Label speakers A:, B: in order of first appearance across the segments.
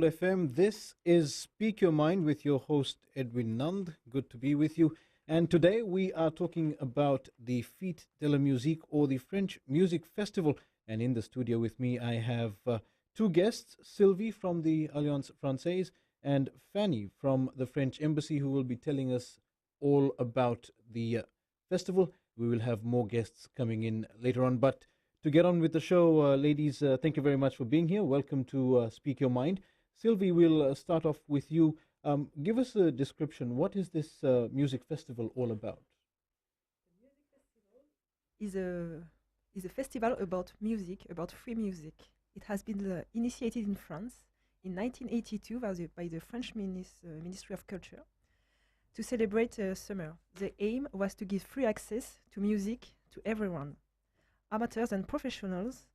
A: Gold FM. This is Speak Your Mind with your host Edwin Nand. Good to be with you. And today we are talking about the Fête de la Musique, or the French Music Festival. And in the studio with me, I have two guests, Sylvie from the Alliance Française and Fanny from the French Embassy, who will be telling us all about the festival. We will have more guests coming in later on. But to get on with the show, ladies, thank you very much for being here. Welcome to Speak Your Mind. Sylvie, we'll start off with you. Give us a description. What is this music festival all about?
B: Is a festival about music, about free music. It has been initiated in France in 1982 by the French Ministry of Culture to celebrate summer. The aim was to give free access to music to everyone. Amateurs and professionals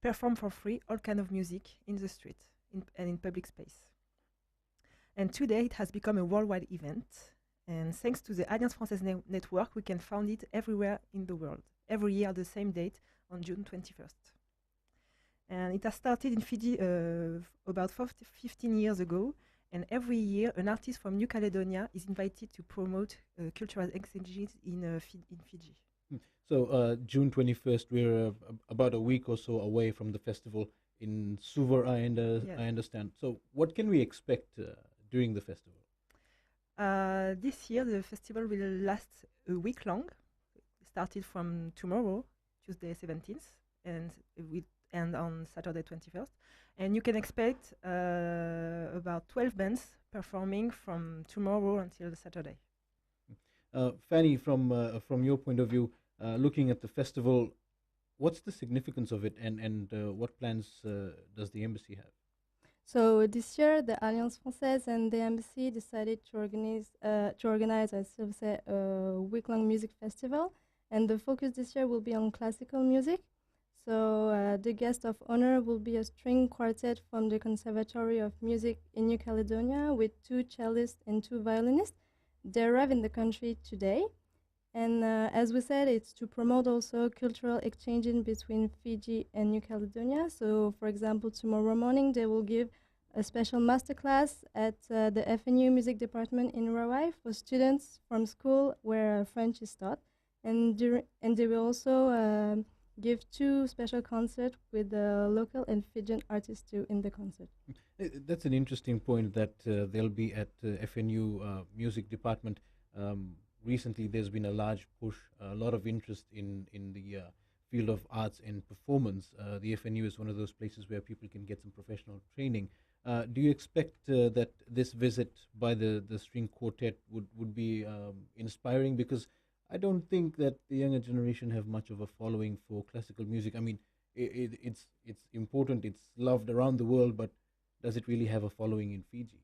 B: perform for free all kind of music in the street and in public space. And today it has become a worldwide event. And thanks to the Alliance Française network, we can find it everywhere in the world, every year the same date on June 21st. And it has started in Fiji about 15 years ago. And every year, an artist from New Caledonia is invited to promote cultural exchanges in Fiji.
A: So June 21st, we're about a week or so away from the festival in Suva, I understand. So what can we expect during the festival?
B: This year, the festival will last a week long. It started from tomorrow, Tuesday 17th, and will end on Saturday 21st. And you can expect about 12 bands performing from tomorrow until Saturday.
A: Fanny, from your point of view, looking at the festival, what's the significance of it, and what plans does the embassy have?
C: So this year, the Alliance Française and the embassy decided to organize, as Sylvie said, a week-long music festival, and the focus this year will be on classical music. So the guest of honor will be a string quartet from the Conservatory of Music in New Caledonia with 2 cellists and 2 violinists. They arrive in the country today. And as we said, it's to promote also cultural exchanging between Fiji and New Caledonia. So, for example, tomorrow morning they will give a special masterclass at the FNU Music Department in Rawai for students from school where French is taught. And they will also give 2 special concerts with the local and Fijian artists too in the concert.
A: That's an interesting point that they'll be at FNU Music Department. Recently, there's been a large push, a lot of interest in the field of arts and performance. The FNU is one of those places where people can get some professional training. Do you expect that this visit by the string quartet would be inspiring? Because I don't think that the younger generation have much of a following for classical music. I mean, it's important, it's loved around the world, but does it really have a following in Fiji?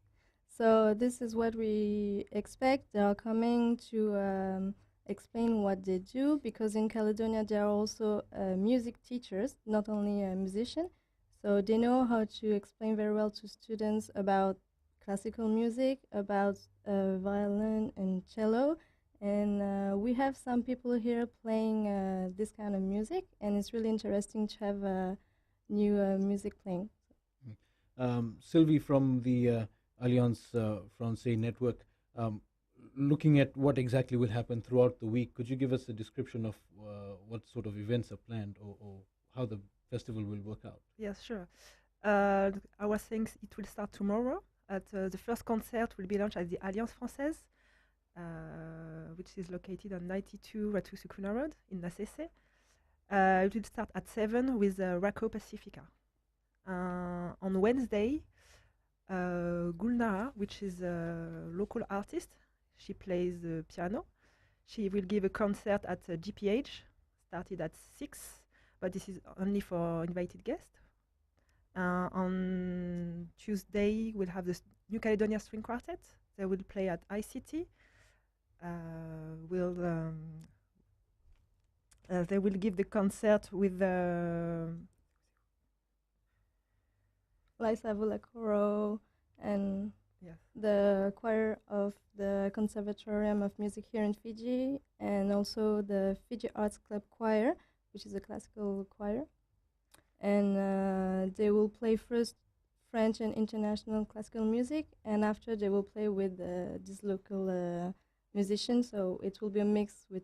C: So this is what we expect. They are coming to explain what they do, because in Caledonia there are also music teachers, not only a musician. So they know how to explain very well to students about classical music, about violin and cello. And we have some people here playing this kind of music, and it's really interesting to have new music playing.
A: Sylvie from the Alliance Française network, looking at what exactly will happen throughout the week, could you give us a description of what sort of events are planned, or how the festival will work out?
B: Yes, sure. I was saying it will start tomorrow. The first concert will be launched at the Alliance Française, which is located on 92 Ratu Sukuna Road in Nasese. It will start at 7 with Rako Pacifica. On Wednesday, Gulnara, which is a local artist, she plays the piano. She will give a concert at GPH, started at 6, but this is only for invited guests. On Tuesday, we'll have the New Caledonia String Quartet. They will play at ICT. They will give the concert with the
C: Liza Vulacoro and
B: yes.
C: the choir of the Conservatorium of Music here in Fiji, and also the Fiji Arts Club Choir, which is a classical choir. And they will play first French and international classical music, and after they will play with this local musicians. So it will be a mix with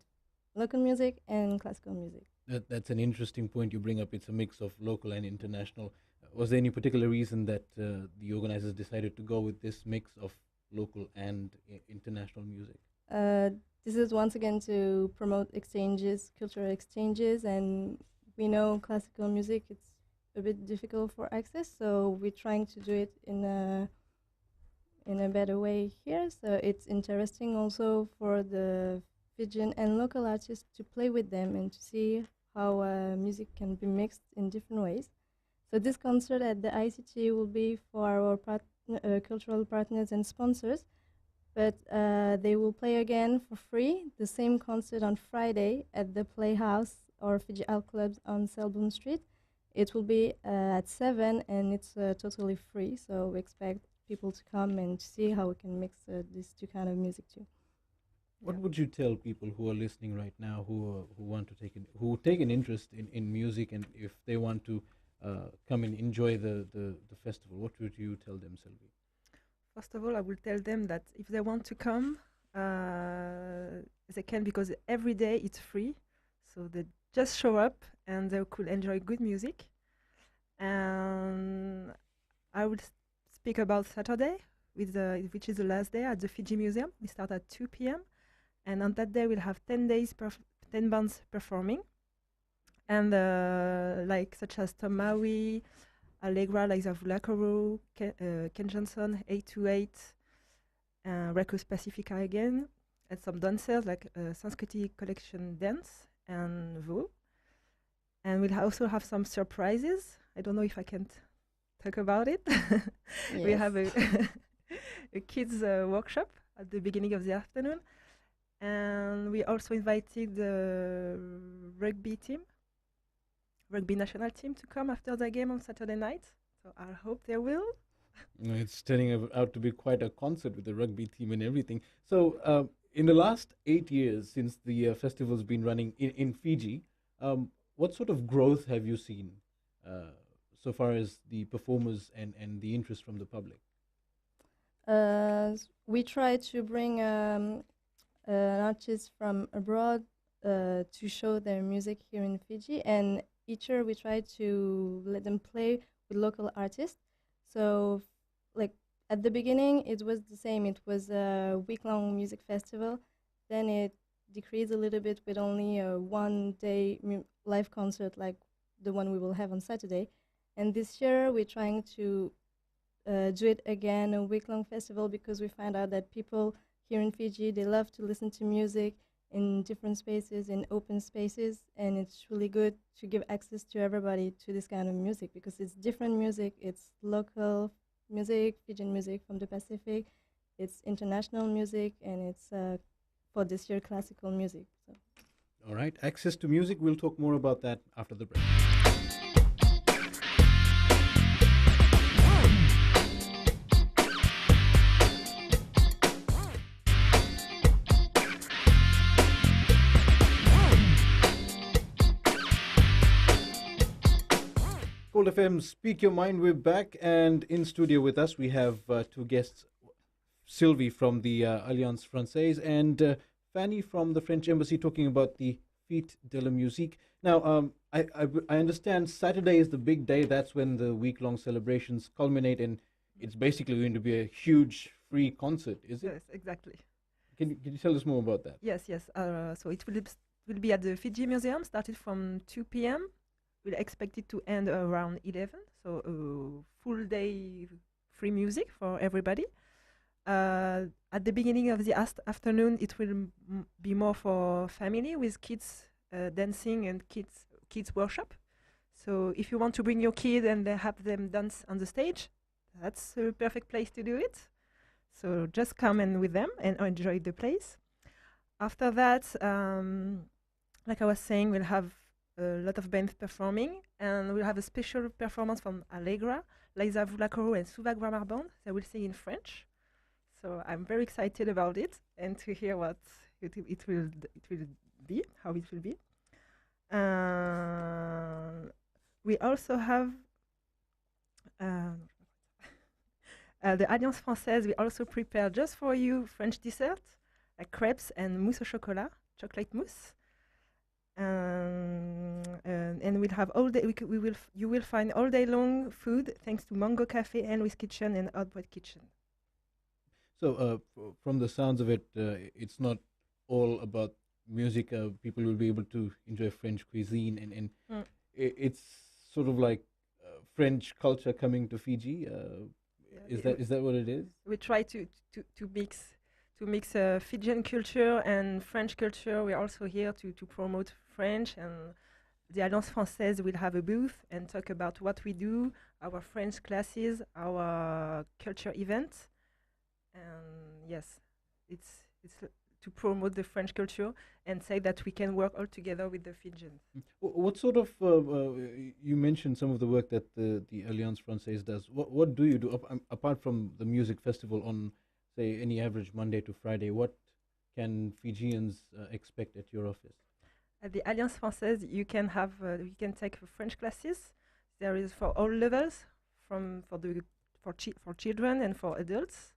C: local music and classical music.
A: That's an interesting point you bring up. It's a mix of local and international. Was there any particular reason that the organizers decided to go with this mix of local and international music?
C: Uh, this is once again to promote exchanges, cultural exchanges, and we know classical music, it's a bit difficult for access, so we're trying to do it in a better way here. So it's interesting also for the Fijian and local artists to play with them and to see how music can be mixed in different ways. So this concert at the ICT will be for our cultural partners and sponsors, but they will play again for free the same concert on Friday at the Playhouse or Fiji Art Clubs on Selbourne Street. It will be at 7 and it's totally free, so we expect people to come and see how we can mix these two kind of music too.
A: What would you tell people who are listening right now, who want to take an interest in music, and if they want to come and enjoy the festival? What would you tell them, Sylvie?
B: First of all, I will tell them that if they want to come, they can, because every day it's free. So they just show up and they could enjoy good music. And I will speak about Saturday, which is the last day at the Fiji Museum. We start at 2 p.m. And on that day, we'll have 10 bands performing. And such as Tom Maui, Allegra, Liza Vulacoro, Ken Johnson, 828, Recus Pacifica again, and some dancers like Sanskriti Collection Dance and Vo. And we'll also have some surprises. I don't know if I can talk about it.
C: Yes.
B: We have a kids workshop at the beginning of the afternoon. And we also invited the rugby national team, to come after the game on Saturday night. So I hope they will.
A: It's turning out to be quite a concert with the rugby team and everything. So in the last 8 years since the festival's been running in Fiji, what sort of growth have you seen so far as the performers and the interest from the public?
C: We try to bring artists from abroad to show their music here in Fiji, and each year we try to let them play with local artists. So like at the beginning it was the same, it was a week-long music festival, then it decreased a little bit with only a one-day live concert like the one we will have on Saturday. And this year we're trying to do it again, a week-long festival, because we find out that people here in Fiji, they love to listen to music in different spaces, in open spaces, and it's really good to give access to everybody to this kind of music, because it's different music, it's local music, Fijian music from the Pacific, it's international music, and it's for this year classical music. So.
A: All right, access to music, we'll talk more about that after the break. Gold FM, Speak Your Mind. We're back, and in studio with us we have two guests, Sylvie from the Alliance Française and Fanny from the French Embassy, talking about the Fête de la Musique. Now, I understand Saturday is the big day. That's when the week-long celebrations culminate, and it's basically going to be a huge free concert, is it?
B: Yes, exactly.
A: Can you tell us more about that?
B: Yes. So it will be at the Fiji Museum, started from 2 p.m. We'll expect it to end around 11, so a full day free music for everybody. At the beginning of the afternoon, it will be more for family, with kids dancing and kids workshop. So if you want to bring your kid and have them dance on the stage, that's a perfect place to do it. So just come in with them and enjoy the place. After that, like I was saying, we'll have a lot of bands performing, and we'll have a special performance from Allegra, Liza Vulacoro, and Suva Grammar Band. They will sing in French. So I'm very excited about it and to hear what it will be, how it will be. We also have The Alliance Française, we also prepare just for you French dessert, like crepes and mousse au chocolat, chocolate mousse. And we'll have all day. You will find all day long food thanks to Mango Cafe and With Kitchen and Outbread Kitchen.
A: So, from the sounds of it, it's not all about music. People will be able to enjoy French cuisine, and it's sort of like French culture coming to Fiji. Is that what it is?
B: We try to mix Fijian culture and French culture. We're also here to promote French, and the Alliance Française will have a booth and talk about what we do, our French classes, our culture events. And yes, it's to promote the French culture and say that we can work all together with the Fijians.
A: What sort of you mentioned some of the work that the Alliance Française does. What do you do apart from the music festival on, say, any average Monday to Friday? What can Fijians expect at your office?
B: At the Alliance Française, you can take French classes. There is for all levels, for children and for adults.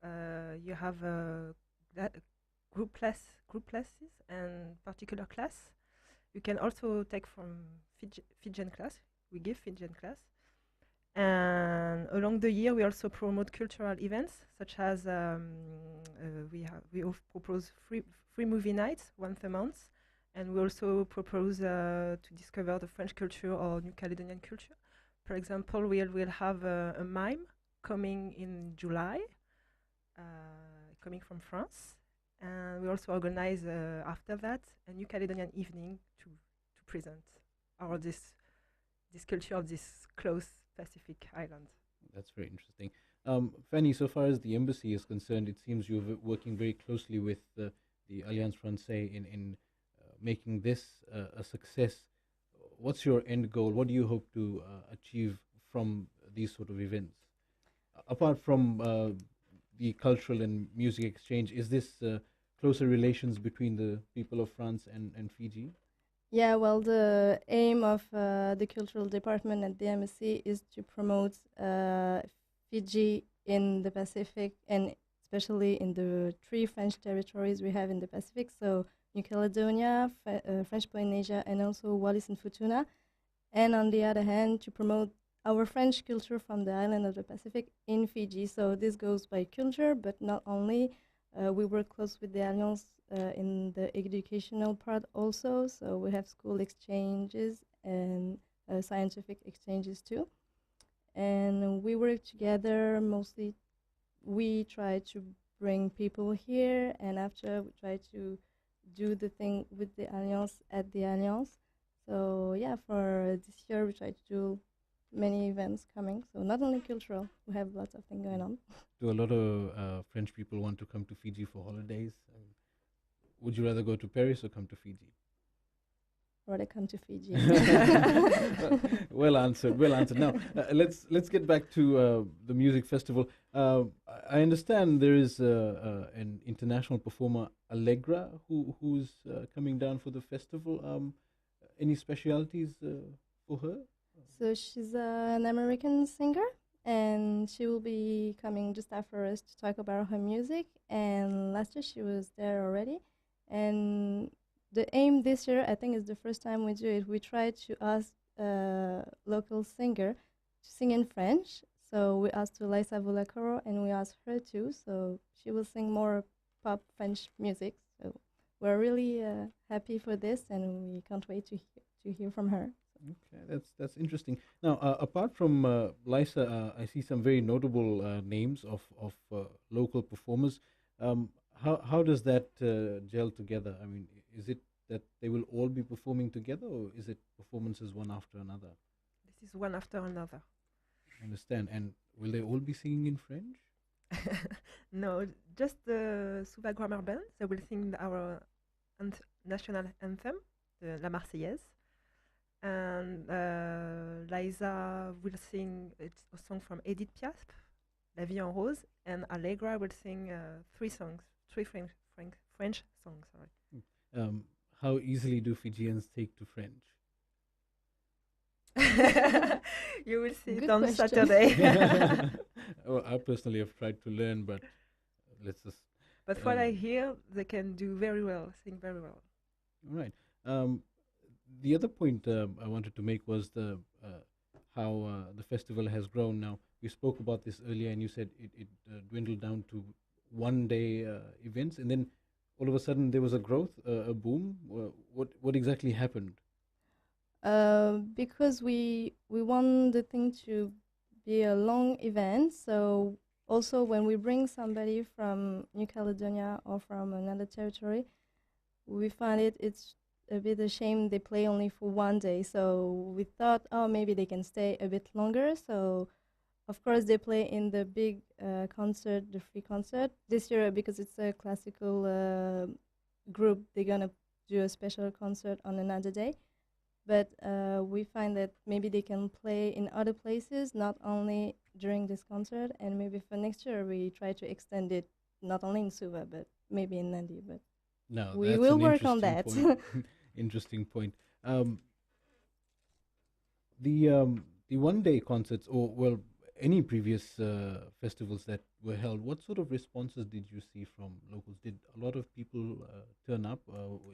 B: You have group classes and particular class. You can also take from Fijian class. We give Fijian class. And along the year, we also promote cultural events, such as we propose free movie nights once a month, and we also propose to discover the French culture or New Caledonian culture. For example, we will have a mime coming in July, coming from France, and we also organize after that a New Caledonian evening to present this culture of this close Pacific island.
A: That's very interesting. Fanny, so far as the embassy is concerned, it seems you're working very closely with the Alliance Française in making this a success. What's your end goal? What do you hope to achieve from these sort of events? Apart from the cultural and music exchange, is this closer relations between the people of France and Fiji?
C: Yeah, well, the aim of the cultural department at the embassy is to promote Fiji in the Pacific, and especially in the 3 French territories we have in the Pacific, so New Caledonia, French Polynesia, and also Wallis and Futuna. And on the other hand, to promote our French culture from the island of the Pacific in Fiji. So this goes by culture, but not only. We work close with the Alliance in the educational part also. So we have school exchanges and scientific exchanges too. And we work together mostly. We try to bring people here, and after we try to do the thing with the Alliance at the Alliance. So yeah, for this year we try to do many events coming. So not only cultural, we have lots of things going on.
A: Do a lot of French people want to come to Fiji for holidays? Would you rather go to Paris or come to Fiji?
C: Rather come to Fiji.
A: Well answered. Well answered. Now let's get back to the music festival. I understand there is an international performer, Allegra, who's coming down for the festival. Any specialities for her?
C: So she's an American singer, and she will be coming just after us to talk about her music. And last year she was there already. And the aim this year, I think, is the first time we do it. We try to ask a local singer to sing in French. So we asked to Liza Volacoro, and we asked her too. So she will sing more pop French music. So we're really happy for this, and we can't wait to hear from her.
A: Okay, that's interesting. Now, apart from Liza, I see some very notable names of local performers. How does that gel together? I mean, is it that they will all be performing together, or is it performances one after another?
B: This is one after another.
A: I understand. And will they all be singing in French?
B: No, just the Suva Grammar Band. They will sing our national anthem, La Marseillaise. And Liza will sing a song from Edith Piaf, La Vie en Rose, and Allegra will sing three French songs. Sorry.
A: How easily do Fijians take to French?
B: You will see
C: Good
B: it on
C: question.
B: Saturday.
A: Well, I personally have tried to learn, but let's just.
B: But what I hear, they can do very well, sing very well.
A: All right. Um, the other point I wanted to make was the how the festival has grown. Now we spoke about this earlier, and you said it dwindled down to 1 day events, and then all of a sudden there was a growth, a boom. What exactly happened?
C: Because we want the thing to be a long event. So also when we bring somebody from New Caledonia or from another territory, we find it's a bit a shame they play only for 1 day. So we thought, oh, maybe they can stay a bit longer. So of course they play in the big concert, the free concert. This year, because it's a classical group, they're gonna do a special concert on another day. But we find that maybe they can play in other places, not only during this concert. And maybe for next year, we try to extend it not only in Suva, but maybe in Nandi. But
A: No,
C: we
A: that's
C: will
A: an
C: work on
A: interesting
C: that.
A: point. Interesting point. Um, the 1 day concerts, or well, any previous festivals that were held, what sort of responses did you see from locals? Did a lot of people turn up?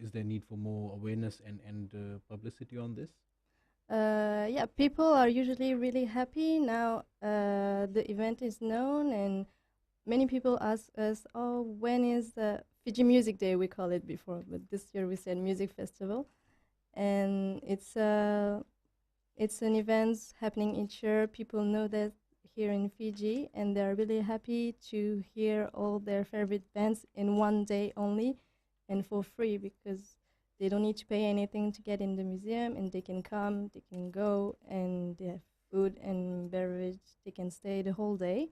A: Is there need for more awareness and publicity on this?
C: Yeah, people are usually really happy now. The event is known, and many people ask us, "Oh, when is the Fiji Music Day?" We call it before, but this year we said Music Festival, and it's an event happening each year. People know that here in Fiji, and they're really happy to hear all their favorite bands in 1 day only, and for free because they don't need to pay anything to get in the museum, and they can come, they can go, and they have food and beverage. They can stay the whole day.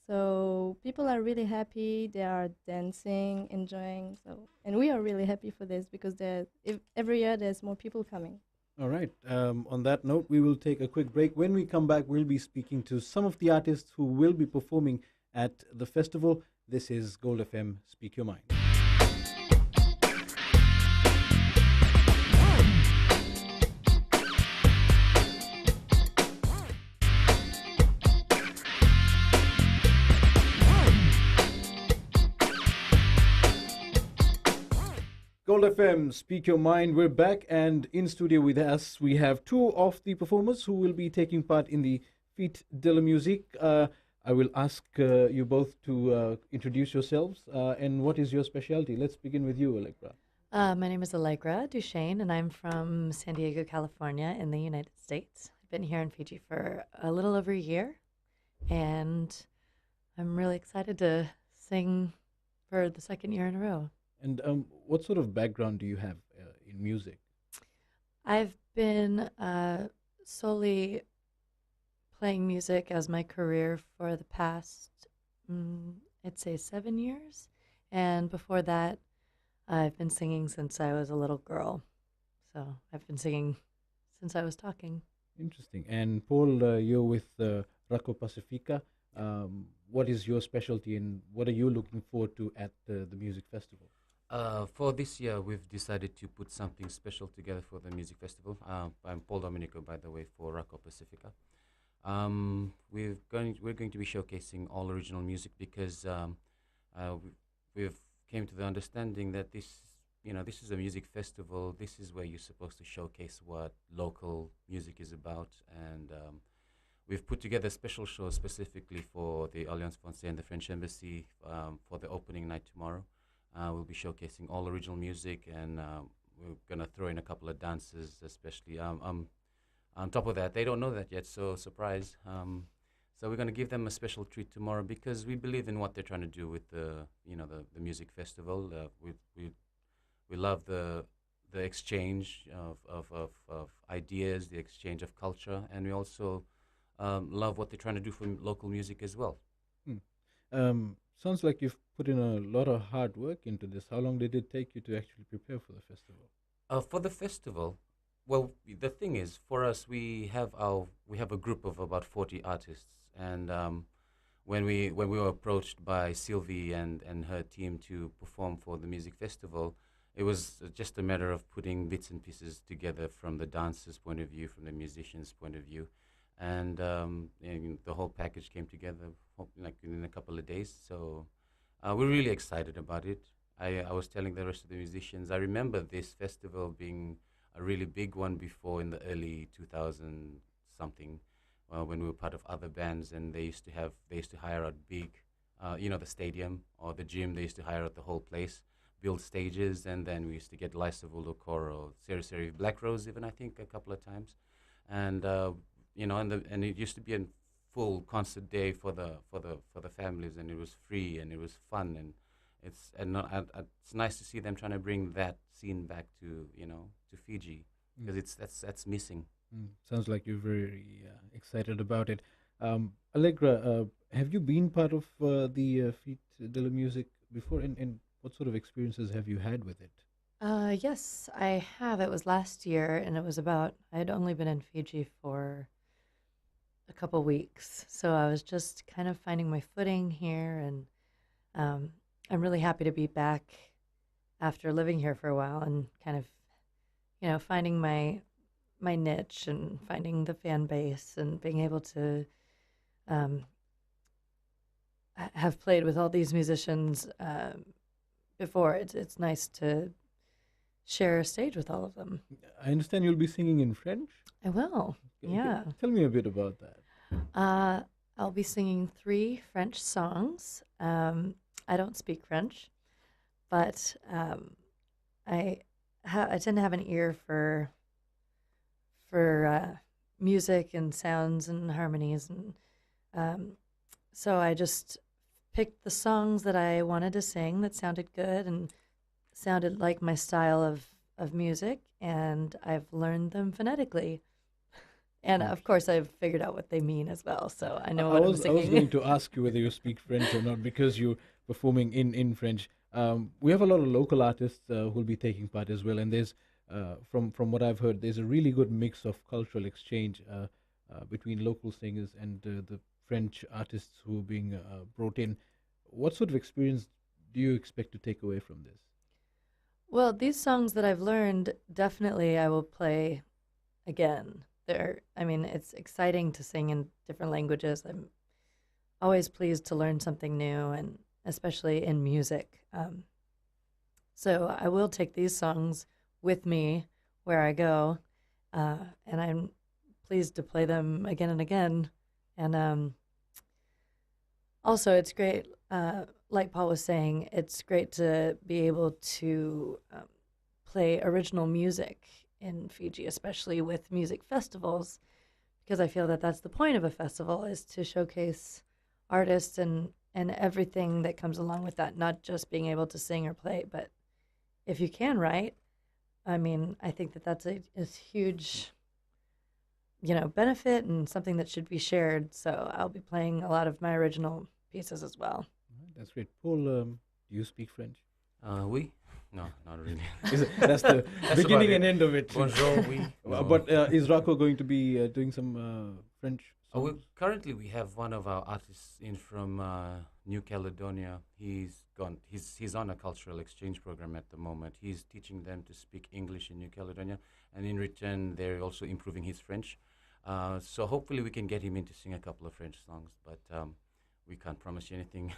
C: So people are really happy. They are dancing, enjoying. So, and we are really happy for this because every year there's more people coming.
A: All right. On that note, we will take a quick break. When we come back, we'll be speaking to some of the artists who will be performing at the festival. This is Gold FM. Speak Your Mind. Gold FM, Speak Your Mind. We're back, and in studio with us, we have two of the performers who will be taking part in the Feet de la Musique. I will ask you both to introduce yourselves and what is your specialty. Let's begin with you, Allegra.
D: My name is Allegra Duchesne, and I'm from San Diego, California, in the United States. I've been here in Fiji for a little over a year, and I'm really excited to sing for the second year in a row.
A: And what sort of background do you have in music?
D: I've been solely playing music as my career for the past, I'd say 7 years. And before that, I've been singing since I was a little girl. So I've been singing since I was talking.
A: Interesting. And Paul, you're with Rako Pacifica. What is your specialty and what are you looking forward to at the music festival?
E: For this year, we've decided to put something special together for the music festival. I'm Paul Domenico, by the way, for Rako Pacifica. We're going to be showcasing all original music because we've came to the understanding that this is a music festival. This is where you're supposed to showcase what local music is about, and we've put together a special show specifically for the Alliance Française and the French Embassy for the opening night tomorrow. We'll be showcasing all original music, and we're gonna throw in a couple of dances, especially. On top of that, they don't know that yet, so surprise. So we're gonna give them a special treat tomorrow because we believe in what they're trying to do with the music festival. We love the exchange of ideas, the exchange of culture, and we also love what they're trying to do for local music as well.
A: Sounds like you've put in a lot of hard work into this. How long did it take you to actually prepare for the festival?
E: For the festival, well, the thing is, for us, we have a group of about 40 artists, and when we were approached by Sylvie and her team to perform for the music festival, it was just a matter of putting bits and pieces together from the dancers' point of view, from the musicians' point of view, and the whole package came together like in a couple of days. So we're really excited about it. I was telling the rest of the musicians, I remember this festival being a really big one before in the early 2000 something, when we were part of other bands, and they used to hire out big, the stadium or the gym. They used to hire out the whole place, build stages, and then we used to get Lice of Ulukor or Seri Seri Black Rose even, I think, a couple of times. And and it used to be a full concert day for the families, and it was free and it was fun, and it's nice to see them trying to bring that scene back to Fiji, because that's missing.
A: Sounds like you're very excited about it. Allegra, have you been part of the Feet de la Music before? And what sort of experiences have you had with it?
D: Yes, I have. It was last year, and it was about, I had only been in Fiji for a couple weeks. So I was just kind of finding my footing here, and I'm really happy to be back after living here for a while and kind of, finding my niche and finding the fan base and being able to um, have played with all these musicians before. It's nice to share a stage with all of them.
A: I understand you'll be singing in French.
D: I will. Yeah.
A: Tell me a bit about that.
D: I'll be singing 3 French songs. I don't speak French, but I tend to have an ear for music and sounds and harmonies, and so I just picked the songs that I wanted to sing that sounded good and sounded like my style of music, and I've learned them phonetically. And of course, I've figured out what they mean as well, so I know what I'm
A: I was
D: singing.
A: going to ask you whether you speak French or not, because you're performing in French. We have a lot of local artists who'll be taking part as well, and there's from what I've heard, there's a really good mix of cultural exchange between local singers and the French artists who are being brought in. What sort of experience do you expect to take away from this?
D: Well, these songs that I've learned, definitely I will play again. It's exciting to sing in different languages. I'm always pleased to learn something new, and especially in music. So I will take these songs with me where I go, and I'm pleased to play them again and again. And also, it's great, like Paul was saying, it's great to be able to play original music in Fiji, especially with music festivals, because I feel that that's the point of a festival, is to showcase artists and everything that comes along with that, not just being able to sing or play, but if you can write, I think that that's a huge, benefit and something that should be shared. So I'll be playing a lot of my original pieces as well.
A: Right, that's great. Paul, do you speak French?
E: Oui? No, not really.
A: That's the
E: That's
A: beginning
E: about
A: and
E: it.
A: end of it.
E: Bonjour, oui. No.
A: But is Rocco going to be doing some French songs?
E: Currently, we have one of our artists in from New Caledonia. He's gone. He's on a cultural exchange program at the moment. He's teaching them to speak English in New Caledonia, and in return, they're also improving his French. So hopefully, we can get him in to sing a couple of French songs. But we can't promise you anything.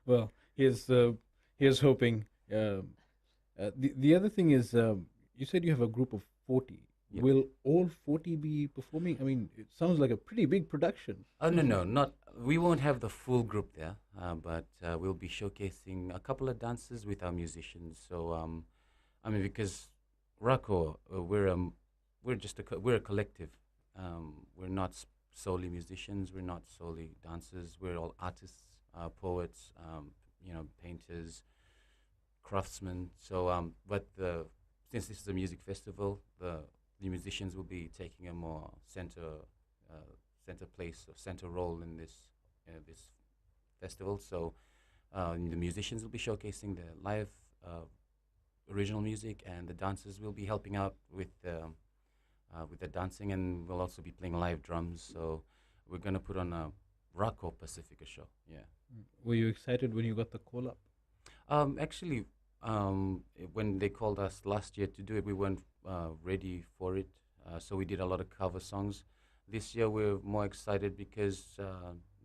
A: Well, here's hoping. The other thing is, you said you have a group of 40.
E: Yep.
A: Will all 40 be performing? I mean, it sounds like a pretty big production.
E: Oh no, not. We won't have the full group there, but we'll be showcasing a couple of dances with our musicians. So, because Rako, we're a collective. We're not solely musicians. We're not solely dancers. We're all artists, poets, painters, craftsmen. So, since this is a music festival, the musicians will be taking a more center place or center role in this festival. So the musicians will be showcasing the live original music, and the dancers will be helping out with the dancing, and we'll also be playing live drums. So we're gonna put on a Rocco Pacifica show. Yeah.
A: Were you excited when you got the call up?
E: Actually, when they called us last year to do it, we weren't ready for it. So we did a lot of cover songs. this year we're more excited because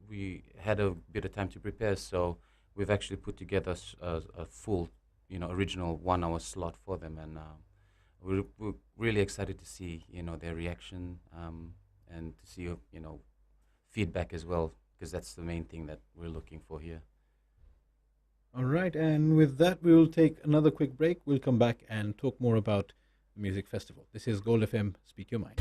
E: we had a bit of time to prepare. So we've actually put together a full, original 1 hour slot for them, and we're really excited to see, their reaction, and to see, feedback as well, because that's the main thing that we're looking for here.
A: All right, and with that, we will take another quick break. We'll come back and talk more about the music festival. This is Gold FM, Speak Your Mind.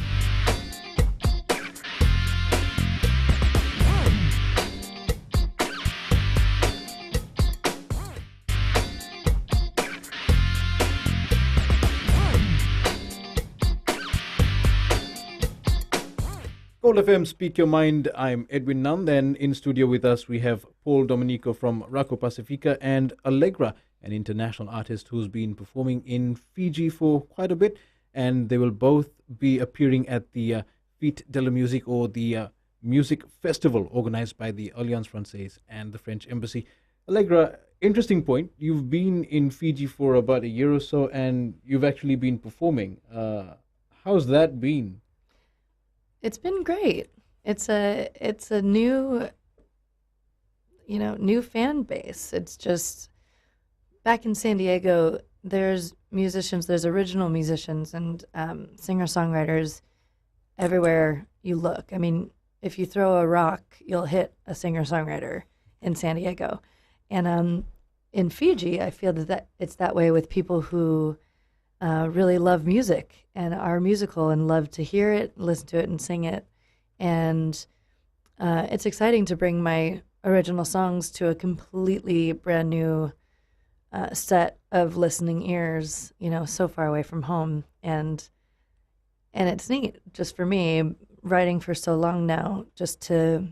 A: Gold FM, Speak Your Mind. I'm Edwin Nand, and in studio with us we have Paul Domenico from Racco Pacifica and Allegra, an international artist who's been performing in Fiji for quite a bit, and they will both be appearing at the Fête de la Musique, or the music festival organized by the Alliance Francaise and the French Embassy. Allegra, interesting point. You've been in Fiji for about a year or so, and you've actually been performing. How's that been?
D: It's been great. It's a new, new fan base. It's just back in San Diego, there's musicians, there's original musicians and singer-songwriters everywhere you look. I mean, if you throw a rock, you'll hit a singer-songwriter in San Diego. And in Fiji, I feel that it's that way with people who really love music and are musical and love to hear it, listen to it, and sing it. And it's exciting to bring my original songs to a completely brand new set of listening ears, so far away from home. And it's neat, just for me, writing for so long now, just to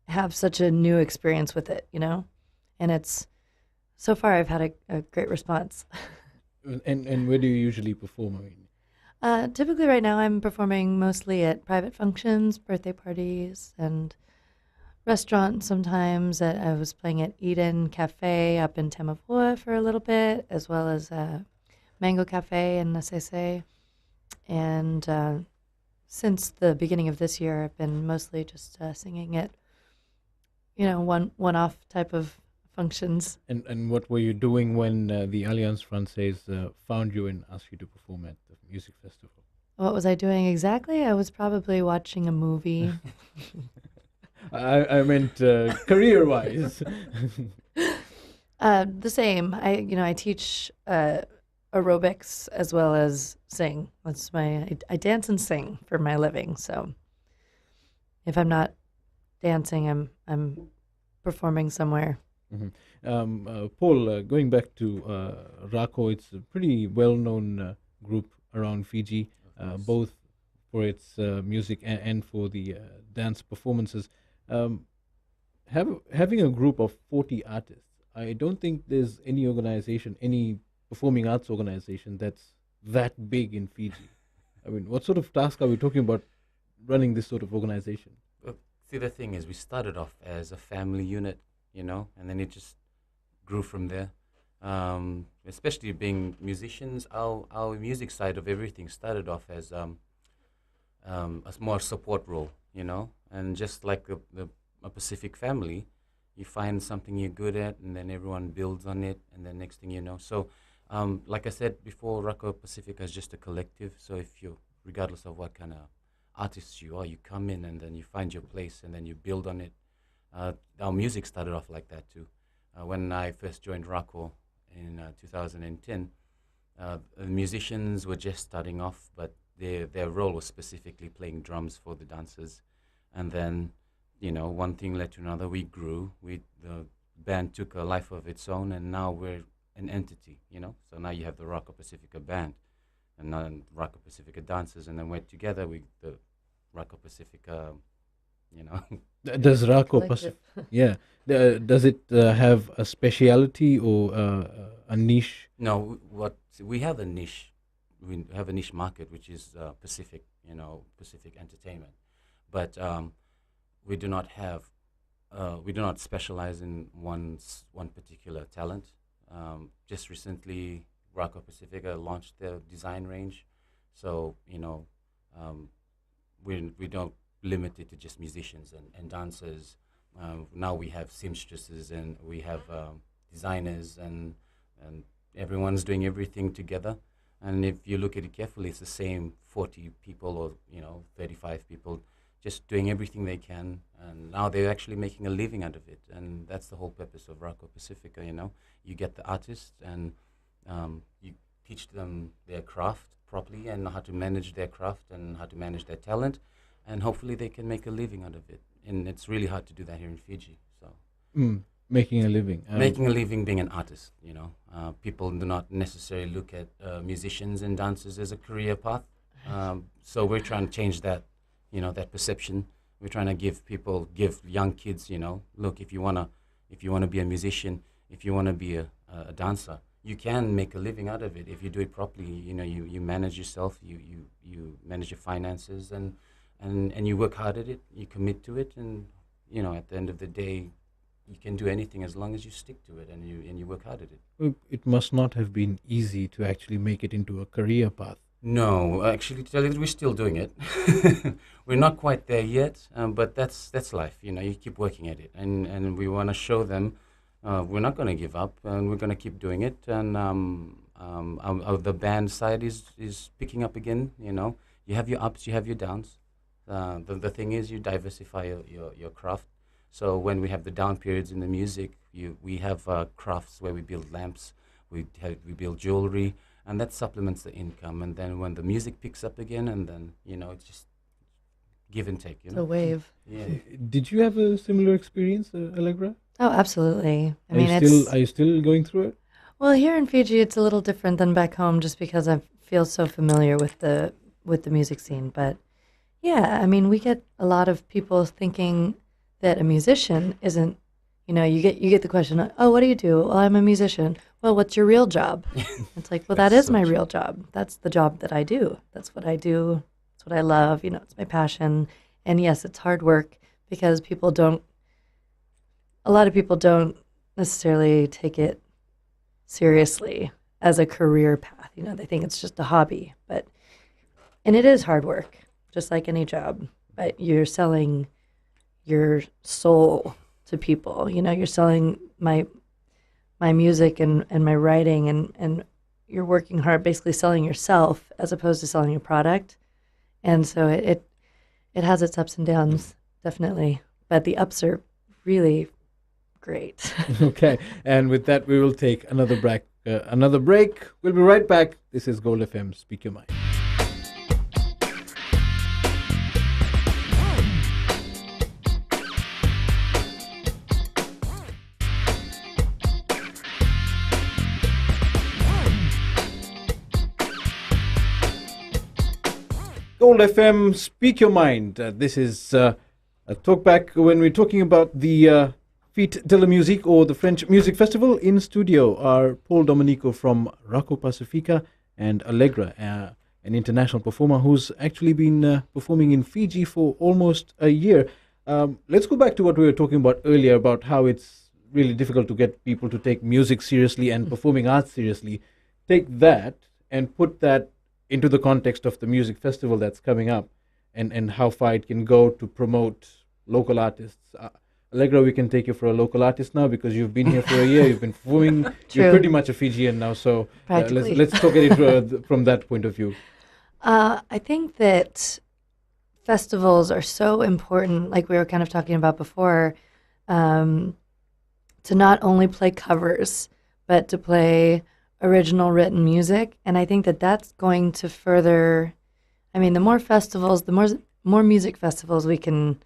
D: have such a new experience with it, And it's, so far I've had a great response.
A: And where do you usually perform?
D: Typically right now I'm performing mostly at private functions, birthday parties, and restaurants sometimes. I was playing at Eden Cafe up in Temavua for a little bit, as well as Mango Cafe in Nasese. And since the beginning of this year, I've been mostly just singing at, one-off type of functions.
A: And what were you doing when the Alliance Francaise found you and asked you to perform at the music festival?
D: What was I doing exactly? I was probably watching a movie.
A: I meant career-wise.
D: The same. I teach aerobics as well as sing. That's I dance and sing for my living. So if I'm not dancing, I'm performing somewhere.
A: Mm-hmm. Paul, going back to Racco, it's a pretty well-known group around Fiji, both for its music and for the dance performances. Having a group of 40 artists, I don't think there's any organization, any performing arts organization that's that big in Fiji. I mean, what sort of task are we talking about running this sort of organization?
E: See, the thing is, we started off as a family unit, and then it just grew from there. Especially being musicians, our music side of everything started off as a more support role, and just like a Pacific family, you find something you're good at, and then everyone builds on it, and then next thing you know. So, like I said before, Racco Pacifica is just a collective. So if you, regardless of what kind of artist you are, you come in and then you find your place, and then you build on it. Our music started off like that too. When I first joined Racco in 2010, the musicians were just starting off, but their role was specifically playing drums for the dancers. And then, one thing led to another. We grew. The band took a life of its own, and now we're an entity, So now you have the Racco Pacifica band, and then Racco Pacifica dancers, and then we're together with the Racco Pacifica,
A: Does Racco Pacifica, yeah, does it have a speciality or a niche?
E: No, we have a niche. We have a niche market, which is Pacific, Pacific entertainment. But we do not have, we do not specialize in one particular talent. Just recently, Racco Pacifica launched their design range. So, we don't limit it to just musicians and dancers. Now we have seamstresses and we have designers and everyone's doing everything together. And if you look at it carefully, it's the same 40 people or 35 people just doing everything they can, and now they're actually making a living out of it. And that's the whole purpose of Rocco Pacifica. You get the artists and you teach them their craft properly and how to manage their craft and how to manage their talent, and hopefully they can make a living out of it. And it's really hard to do that here in Fiji. So
A: making a living.
E: making a living being an artist, people do not necessarily look at musicians and dancers as a career path. So we're trying to change that, that perception. We're trying to give young kids, look, if you wanna be a musician, if you wanna be a dancer, you can make a living out of it if you do it properly. You manage yourself, you manage your finances, and you work hard at it. You commit to it, and at the end of the day, you can do anything as long as you stick to it and you work hard at it.
A: Well, it must not have been easy to actually make it into a career path.
E: No, actually, to tell you that we're still doing it. We're not quite there yet, but that's life. You keep working at it, and we want to show them we're not going to give up, and we're going to keep doing it. And the band side is picking up again. You have your ups, you have your downs. The thing is, you diversify your craft. So when we have the down periods in the music, we have crafts where we build lamps, we build jewelry, and that supplements the income. And then when the music picks up again, and then it's just give and take.
D: It's a wave.
E: Yeah.
A: Did you have a similar experience, Allegra?
D: Oh, absolutely.
A: Are you still going through it?
D: Well, here in Fiji, it's a little different than back home, just because I feel so familiar with the music scene. But yeah, we get a lot of people thinking that a musician isn't, you get the question, oh, what do you do? Well, I'm a musician. Well, what's your real job? It's like, well, that is my real job. That's the job that I do. That's what I do. It's what I love. It's my passion. And yes, it's hard work because a lot of people don't necessarily take it seriously as a career path. They think it's just a hobby, and it is hard work, just like any job, but you're selling your soul to people. You're selling my music and my writing, and you're working hard, basically selling yourself as opposed to selling a product. And so it has its ups and downs, definitely, but the ups are really great.
A: Okay, and with that, we will take another break. We'll be right back. This is Gold FM. Speak your mind. Gold FM, speak your mind. This is a talkback when we're talking about the Fête de la Musique, or the French Music Festival. In studio are Paul Domenico from Rocco Pacifica and Allegra, an international performer who's actually been performing in Fiji for almost a year. Let's go back to what we were talking about earlier, about how it's really difficult to get people to take music seriously and performing arts seriously. Take that and put that into the context of the music festival that's coming up, and how far it can go to promote local artists. Allegra, we can take you for a local artist now because you've been here for a year, you've been performing, you're pretty much a Fijian now, so let's talk at it from that point of view.
D: I think that festivals are so important, like we were kind of talking about before, to not only play covers, but to play original written music. And I think that that's going to further, the more festivals, the more music festivals we can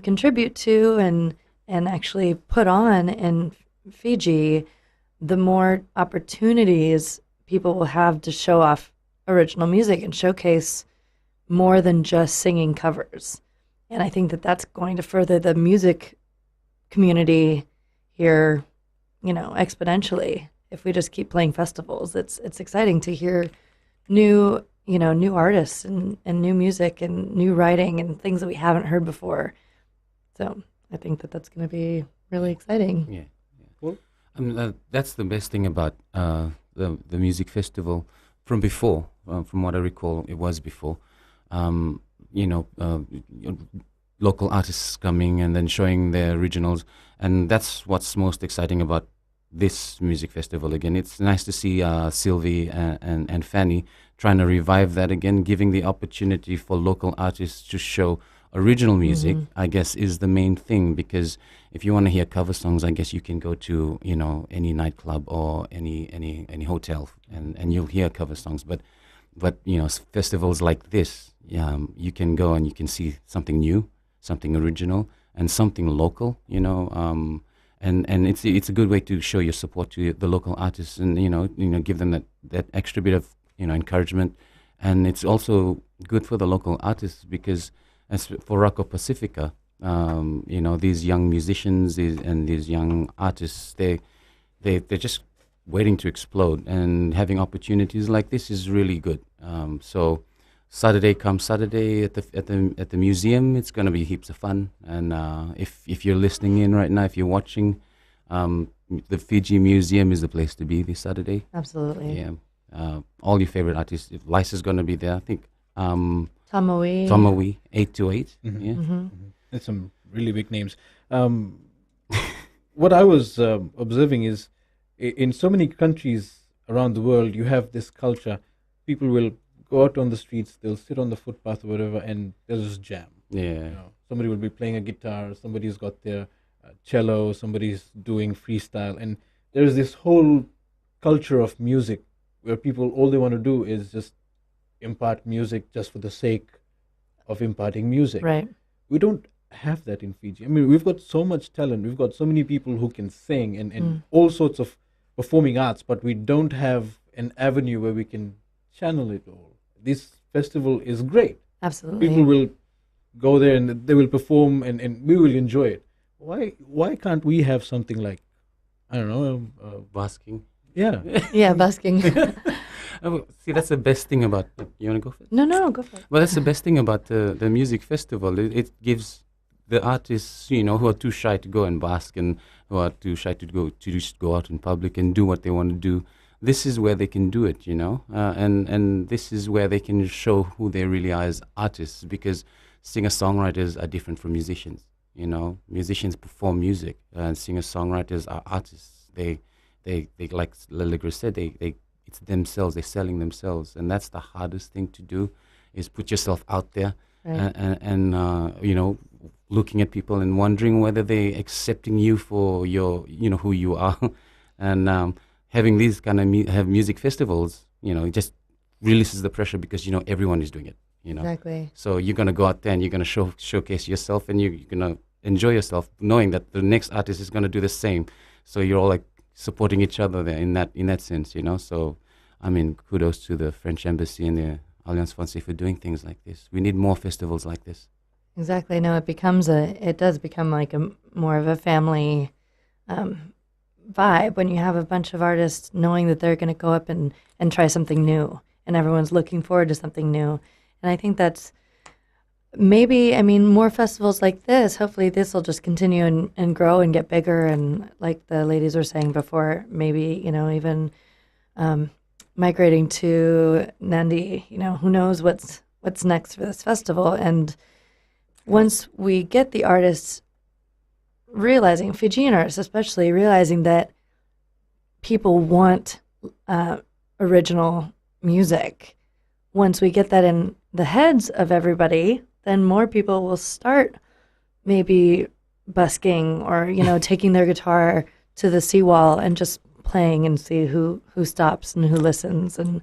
D: contribute to and actually put on in Fiji, the more opportunities people will have to show off original music and showcase more than just singing covers. And I think that that's going to further the music community here, exponentially. If we just keep playing festivals, it's exciting to hear new artists and new music and new writing and things that we haven't heard before. So I think that that's going to be really exciting.
E: Yeah. Well, that's the best thing about the music festival from before. From what I recall, it was before. you know, local artists coming and then showing their originals, and that's what's most exciting about this music festival again. It's nice to see Sylvie and Fanny trying to revive that again, giving the opportunity for local artists to show original music. I guess is the main thing, because if you want to hear cover songs, I guess you can go to, you know, any nightclub or any hotel, and you'll hear cover songs. But you know, festivals like this, you can go and you can see something new, something original, and something local. You know, and it's a good way to show your support to the local artists, and you know, give them that extra bit of, you know, encouragement. And it's also good for the local artists, because as for Rocco Pacifica, you know, these young musicians and these young artists, they're just waiting to explode, and having opportunities like this is really good. So Saturday at the museum, it's going to be heaps of fun. And if you're listening in right now, if you're watching, the Fiji Museum is the place to be this Saturday.
D: Absolutely.
E: Yeah. All your favorite artists. Lisa's going to be there, I think.
D: Tamawi.
E: 828.
A: Mhm.
E: Yeah.
A: That's some really big names. What I was observing is, in so many countries around the world, you have this culture. People will go out on the streets, they'll sit on the footpath or whatever, and they'll just jam.
E: Yeah.
A: You know, somebody will be playing a guitar, somebody's got their cello, somebody's doing freestyle, and there's this whole culture of music where people, all they want to do is just impart music just for the sake of imparting music.
D: Right.
A: We don't have that in Fiji. I mean, we've got so much talent. We've got so many people who can sing and all sorts of performing arts, but we don't have an avenue where we can channel it all. This festival is great.
D: Absolutely.
A: People will go there and they will perform, and we will enjoy it. Why can't we have something like, I don't know,
E: Basking.
A: yeah.
D: Yeah, busking.
E: See, that's the best thing about. You want to go first?
D: No, go for it.
E: Well, that's the best thing about the music festival. It gives the artists, you know, who are too shy to go and bask, and who are too shy to just go out in public and do what they want to do. This is where they can do it, you know, and this is where they can show who they really are as artists, because singer-songwriters are different from musicians. You know, musicians perform music, and singer-songwriters are artists. They like Lilligre said, it's themselves. They're selling themselves, and that's the hardest thing to do, is put yourself out there,
D: Right.
E: and you know, looking at people and wondering whether they're accepting you for your, you know, who you are, and having these kind of have music festivals, you know, it just releases the pressure, because you know everyone is doing it, you know.
D: Exactly.
E: So you're gonna go out there and you're gonna showcase yourself, and you're gonna enjoy yourself, knowing that the next artist is gonna do the same. So you're all like supporting each other there in that sense, you know. So I mean, kudos to the French Embassy and the Alliance Française for doing things like this. We need more festivals like this.
D: Exactly. No, it does become like more of a family vibe when you have a bunch of artists knowing that they're going to go up and try something new, and everyone's looking forward to something new. And I think that's maybe, I mean, more festivals like this, hopefully this will just continue and grow and get bigger. And like the ladies were saying before, maybe, you know, even migrating to Nandi, you know, who knows what's next for this festival. And once we get the artists realizing, Fijian artists especially, realizing that people want original music, once we get that in the heads of everybody, then more people will start maybe busking or, you know, taking their guitar to the seawall and just playing and see who stops and who listens. And,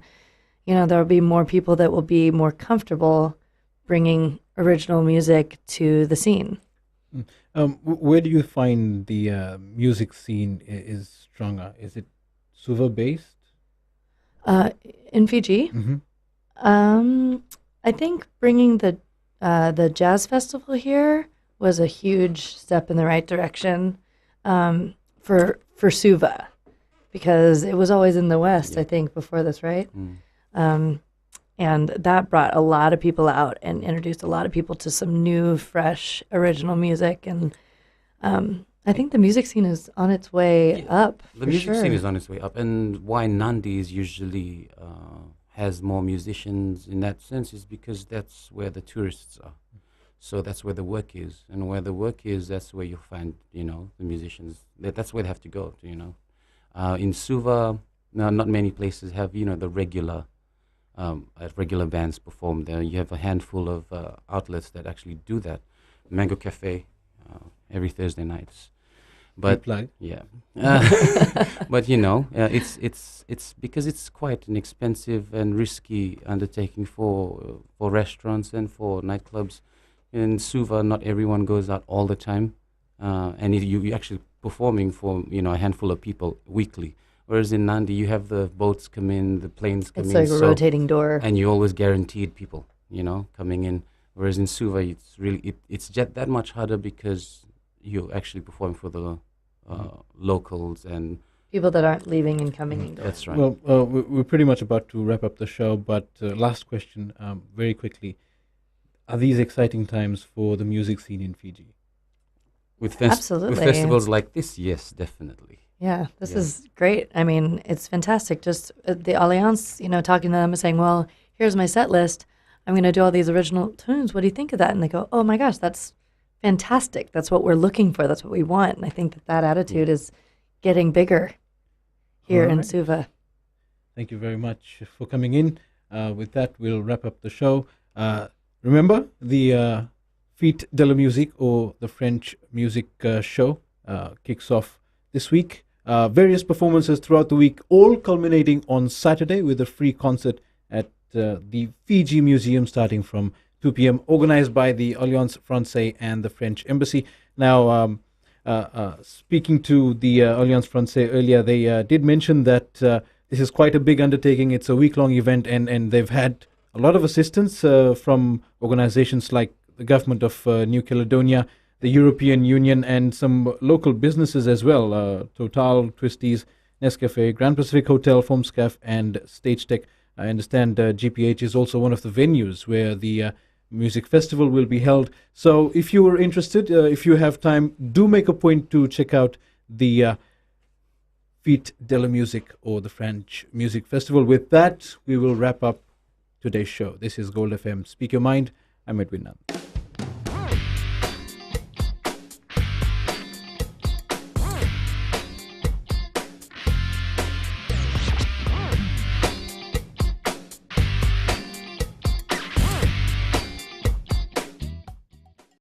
D: you know, there will be more people that will be more comfortable bringing original music to the scene.
A: Where do you find the music scene is stronger? Is it Suva based?
D: In Fiji, I think bringing the jazz festival here was a huge step in the right direction for Suva, because it was always in the West, I think, before this, right? And that brought a lot of people out and introduced a lot of people to some new, fresh, original music. And I think the music scene is on its way up.
E: The music scene is on its way up, and why Nandi is usually has more musicians in that sense is because that's where the tourists are. So that's where the work is, and where the work is, that's where you'll find, the musicians. That's where they have to go to. In Suva, no, not many places have, the regular bands perform there. You have a handful of outlets that actually do that. Mango Cafe, every Thursday nights. But
A: plug.
E: yeah, but it's because it's quite an expensive and risky undertaking for restaurants and for nightclubs. In Suva, not everyone goes out all the time, and you're actually performing for a handful of people weekly. Whereas in Nandi, you have the boats come in, the planes come
D: It's
E: in,
D: like a rotating door.
E: and you always guaranteed people, coming in. Whereas in Suva, it's really it's just that much harder because you actually perform for the locals and
D: People that aren't leaving and coming and going.
E: that's right.
A: Well, we're pretty much about to wrap up the show, but last question, very quickly. Are these exciting times for the music scene in Fiji?
E: With
D: Absolutely.
E: festivals like this, yes, definitely.
D: Yeah, this
E: Yeah.
D: is great. I mean, it's fantastic. Just the Alliance, talking to them and saying, well, here's my set list. I'm going to do all these original tunes. What do you think of that? And they go, oh my gosh, that's fantastic. That's what we're looking for. That's what we want. And I think that attitude is getting bigger here in
A: Alright.
D: Suva.
A: Thank you very much for coming in. With that, we'll wrap up the show. Remember, the Fête de la Musique, or the French music show, kicks off this week. Various performances throughout the week, all culminating on Saturday with a free concert at the Fiji Museum starting from 2 p.m., organized by the Alliance Francaise and the French Embassy. Now, speaking to the Alliance Francaise earlier, they did mention that this is quite a big undertaking. It's a week-long event, and they've had a lot of assistance from organizations like the government of New Caledonia, the European Union, and some local businesses as well. Total, Twisties, Nescafe, Grand Pacific Hotel, Formscaf, and Stage Tech. I understand GPH is also one of the venues where the music festival will be held. So if you are interested, if you have time, do make a point to check out the Fête de la Musique, or the French Music Festival. With that, we will wrap up today's show. This is Gold FM. Speak Your Mind. I'm Edwin Nand.